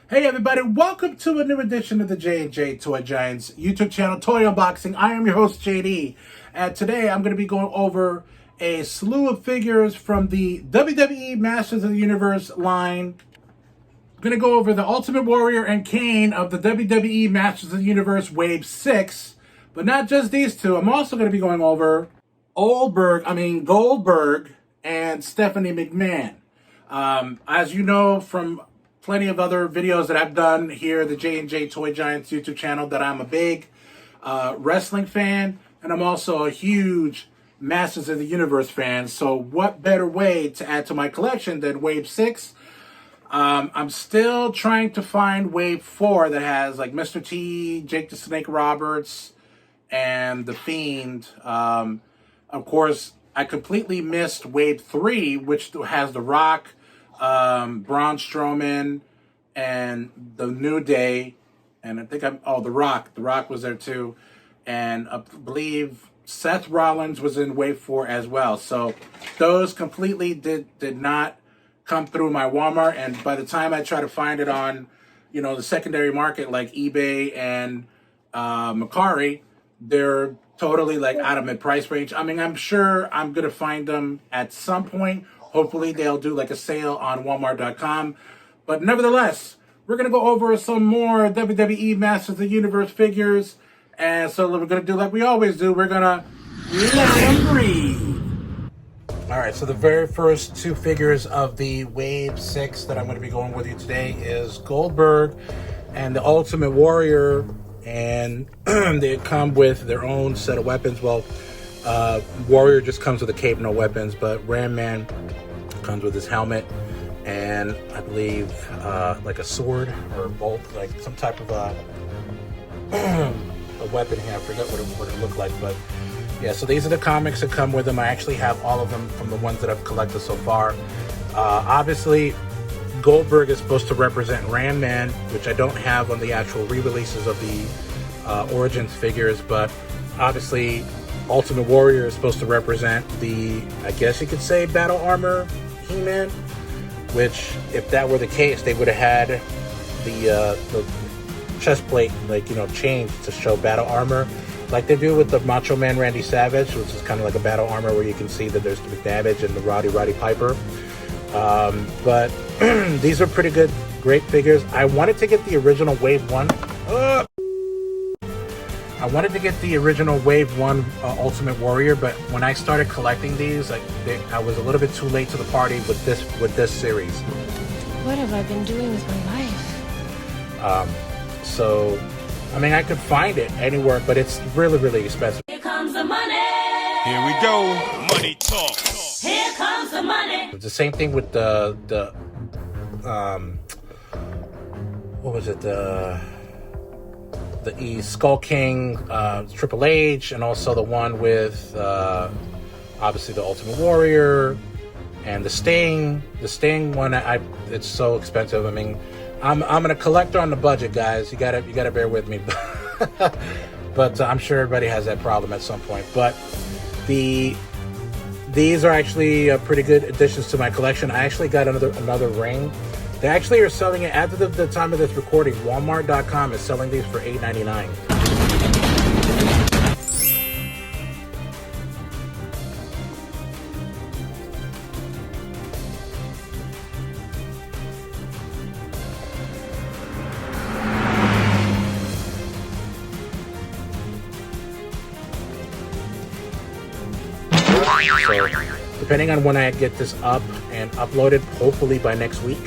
Hey everybody, welcome to a new edition of the J&J Toy Giants YouTube channel, Toy Unboxing. I am your host, JD, and today I'm going to be going over a slew of figures from the WWE Masters of the Universe line. I'm going to go over the Ultimate Warrior and Kane of the WWE Masters of the Universe Wave 6, but not just these two. I'm also going to be going over Goldberg and Stephanie McMahon. As you know from plenty of other videos that I've done here, the J&J Toy Giants YouTube channel, that I'm a big wrestling fan, and I'm also a huge Masters of the Universe fan. So what better way to add to my collection than Wave 6? I'm still trying to find Wave 4 that has like Mr. T, Jake the Snake Roberts, and The Fiend. Of course, I completely missed Wave 3, which has The Rock, Braun Strowman, and The New Day, and I think The Rock. The Rock was there too, and I believe Seth Rollins was in Wave 4 as well. So those completely did not come through my Walmart, and by the time I try to find it on, the secondary market like eBay and Mercari, they're totally like out of my price range. I mean, I'm sure I'm gonna find them at some point. Hopefully they'll do like a sale on Walmart.com. But nevertheless, we're gonna go over some more WWE Masters of the Universe figures. And so we're gonna do like we always do. We're gonna let them breathe. All right, so the very first two figures of the Wave 6 that I'm going to be going with you today is Goldberg and the Ultimate Warrior, and they come with their own set of weapons. Well, Warrior just comes with a cape, no weapons, but Ram Man comes with his helmet and I believe like a sword or a bolt, like some type of a weapon here. I forget what it looked like, but yeah, so these are the comics that come with them. I actually have all of them from the ones that I've collected so far. Obviously, Goldberg is supposed to represent Ram Man, which I don't have on the actual re-releases of the Origins figures, but obviously Ultimate Warrior is supposed to represent the, I guess you could say, Battle Armor He-Man, which, if that were the case, they would have had the chest plate, changed to show Battle Armor, like they do with the Macho Man Randy Savage, which is kind of like a Battle Armor where you can see that there's the McDavid and the Roddy Piper. But these are pretty good, great figures. I wanted to get the original Wave 1. I wanted to get the original Wave 1 Ultimate Warrior, but when I started collecting these, I was a little bit too late to the party with this series. What have I been doing with my life? So, I mean, I could find it anywhere, but it's really, really expensive. Here comes the money. Here we go. Money talk. Here comes the money. It's the same thing with the what was it? The Skull King, Triple H, and also the one with obviously the Ultimate Warrior and the Sting. The Sting one, it's so expensive. I mean, I'm gonna collector on the budget, guys. You gotta bear with me, but I'm sure everybody has that problem at some point. But these are actually pretty good additions to my collection. I actually got another ring. They actually are selling it at the time of this recording. Walmart.com is selling these for $8.99. So, depending on when I get this up and uploaded, hopefully by next week,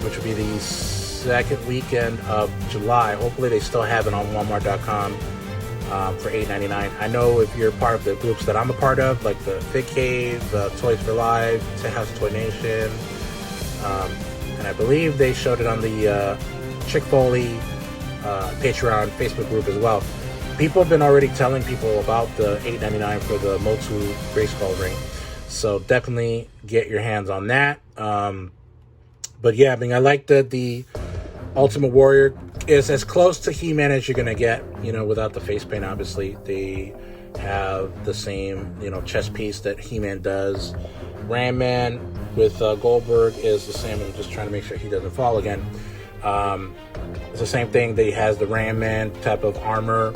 which will be the second weekend of July. Hopefully they still have it on Walmart.com for $8.99. I know if you're part of the groups that I'm a part of, like the Fig Cave, Toys for Life, House of Toy Nation, and I believe they showed it on the Chick Foley Patreon Facebook group as well. People have been already telling people about the $8.99 for the Motu Grayskull ring, so definitely get your hands on that. But yeah, I mean, I like that the Ultimate Warrior is as close to He-Man as you're gonna get, without the face paint. Obviously, they have the same, chest piece that He-Man does. Ram Man with Goldberg is the same. I'm just trying to make sure he doesn't fall again. It's the same thing. That he has the Ram Man type of armor,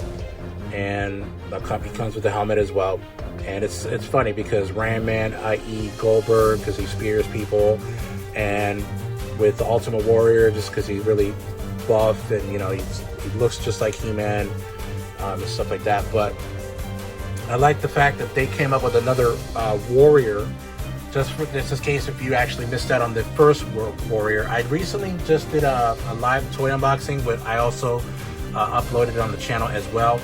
and he comes with the helmet as well. And it's funny because Ram Man, i.e. Goldberg, because he spears people, and with the Ultimate Warrior, just because he's really buff and he looks just like He-Man, and stuff like that. But I like the fact that they came up with another warrior. Just for this case, if you actually missed out on the first warrior, I recently just did a live toy unboxing, but I also uploaded it on the channel as well.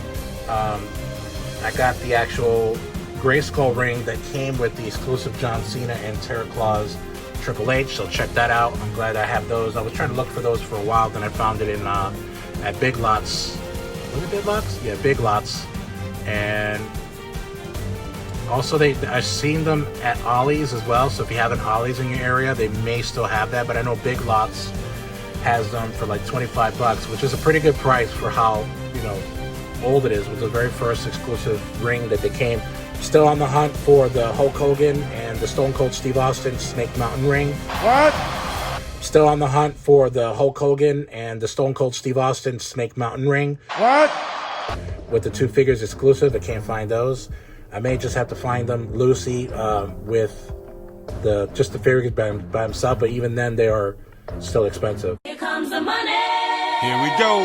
I got the actual Grayskull ring that came with the exclusive John Cena and Terra Claus Triple H, so check that out. I'm glad I have those. I was trying to look for those for a while, then I found it in at Big Lots. Was it Big Lots? Yeah, Big Lots. And also, I've seen them at Ollie's as well, so if you have an Ollie's in your area, they may still have that, but I know Big Lots has them for like $25, which is a pretty good price for how, old it is. It was the very first exclusive ring that they came. Still on the hunt for the Hulk Hogan and the Stone Cold Steve Austin Snake Mountain ring. What? Still on the hunt for the Hulk Hogan and the Stone Cold Steve Austin Snake Mountain ring. What? With the 2 figures exclusive, I can't find those. I may just have to find them Lucy with just the figures by himself, but even then they are still expensive. Here comes the money. Here we go.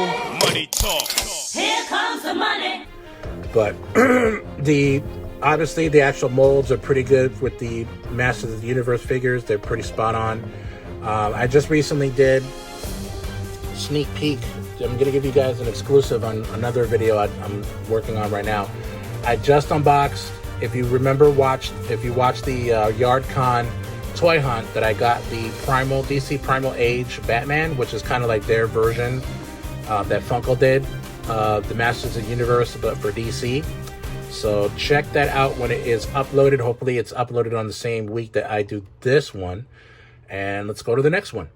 Money talk. Here comes the money. But obviously the actual molds are pretty good with the Masters of the Universe figures. They're pretty spot on. I just recently did sneak peek. I'm going to give you guys an exclusive on another video I'm working on right now. I just unboxed, if you watched the YardCon toy hunt, that I got the DC Primal Age Batman, which is kind of like their version that Funko did, the Masters of the Universe, but for DC. So check that out when it is uploaded. Hopefully it's uploaded on the same week that I do this one. And let's go to the next one.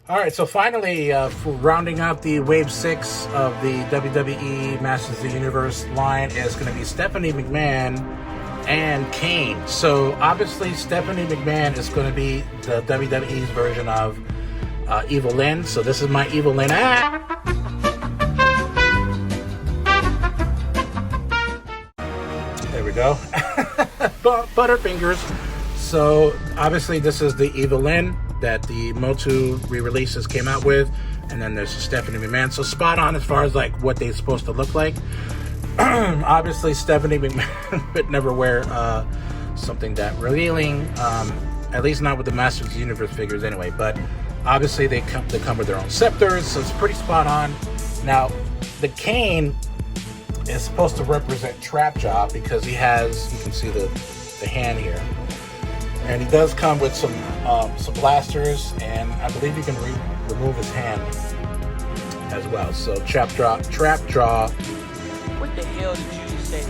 All right, so finally, for rounding out the Wave 6 of the WWE Masters of the Universe line is going to be Stephanie McMahon and Kane. So obviously Stephanie McMahon is going to be the WWE's version of Evil Lynn. So this is my Evil Lynn. There we go. Butterfingers. So obviously this is the Evil Lynn that the Motu re-releases came out with, and then there's Stephanie McMahon. So spot on as far as like what they're supposed to look like. Obviously Stephanie McMahon would never wear something that revealing, at least not with the Masters of the Universe figures anyway. But obviously they come with their own scepters, so it's pretty spot on. Now the Kane is supposed to represent Trapjaw because he has, you can see the hand here. And he does come with some blasters, and I believe you can remove his hand as well. So Trapjaw, What the hell did you just say?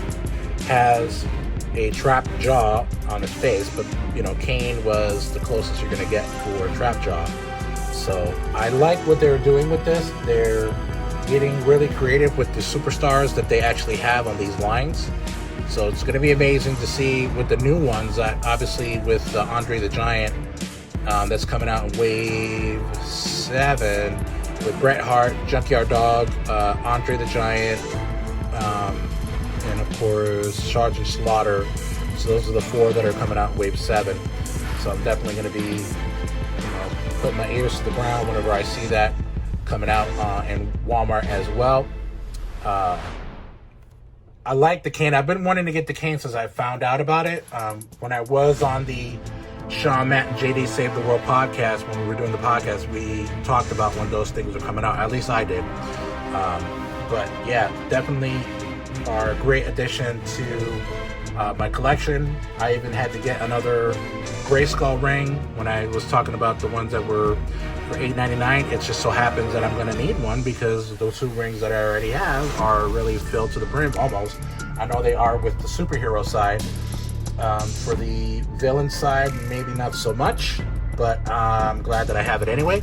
has a trap jaw on his face, but Kane was the closest you're gonna get for Trapjaw. So I like what they're doing with this. They're getting really creative with the superstars that they actually have on these lines. So it's going to be amazing to see with the new ones, obviously with Andre the Giant, that's coming out in Wave 7, with Bret Hart, Junkyard Dog, Andre the Giant, and of course Sergeant Slaughter. So those are the 4 that are coming out in Wave 7. So I'm definitely going to be putting my ears to the ground whenever I see that coming out in Walmart as well. I like the Kane. I've been wanting to get the Kane since I found out about it. When I was on the Sean, Matt, and JD Save the World podcast, when we were doing the podcast, we talked about when those things were coming out. At least I did. But yeah, definitely are a great addition to my collection. I even had to get another Grayskull ring when I was talking about the ones that were for $8.99. It just so happens that I'm going to need one because those 2 rings that I already have are really filled to the brim almost. I know they are with the superhero side. For the villain side, maybe not so much, but I'm glad that I have it anyway.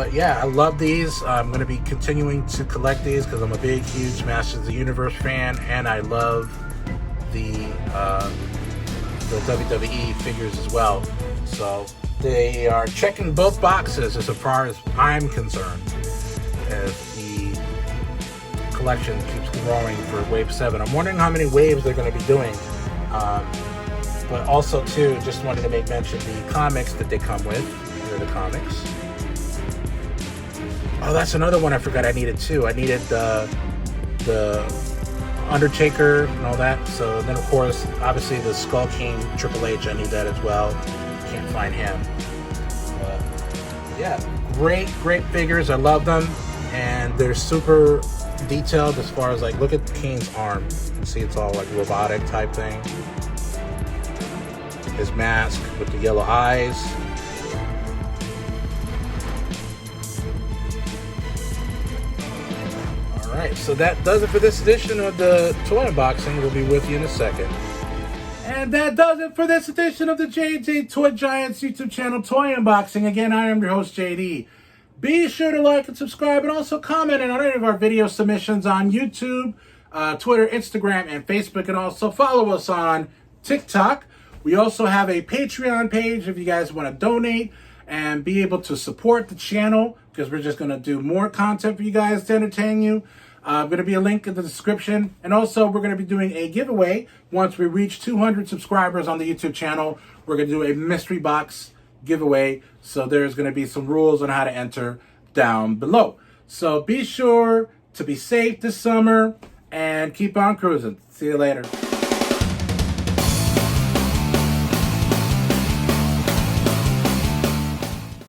But yeah, I love these. I'm going to be continuing to collect these because I'm a big, huge Masters of the Universe fan, and I love the WWE figures as well. So they are checking both boxes as far as I'm concerned, as the collection keeps growing for Wave 7. I'm wondering how many waves they're going to be doing. But also, too, just wanted to make mention the comics that they come with. Here are the comics. Oh, that's another one I forgot I needed, too. I needed the Undertaker and all that. So then, of course, obviously the Skull King Triple H, I need that as well. Can't find him. Yeah, great figures. I love them. And they're super detailed as far as, like, look at Kane's arm. You see it's all, like, robotic type thing. His mask with the yellow eyes. Alright, so that does it for this edition of the Toy Unboxing. We'll be with you in a second. And that does it for this edition of the J&J Toy Giants YouTube channel Toy Unboxing. Again, I am your host, JD. Be sure to like and subscribe, and also comment on any of our video submissions on YouTube, Twitter, Instagram, and Facebook, and also follow us on TikTok. We also have a Patreon page if you guys want to donate and be able to support the channel, because we're just going to do more content for you guys to entertain you. Going to be a link in the description. And also, we're going to be doing a giveaway. Once we reach 200 subscribers on the YouTube channel, we're going to do a mystery box giveaway. So there's going to be some rules on how to enter down below. So be sure to be safe this summer and keep on cruising. See you later.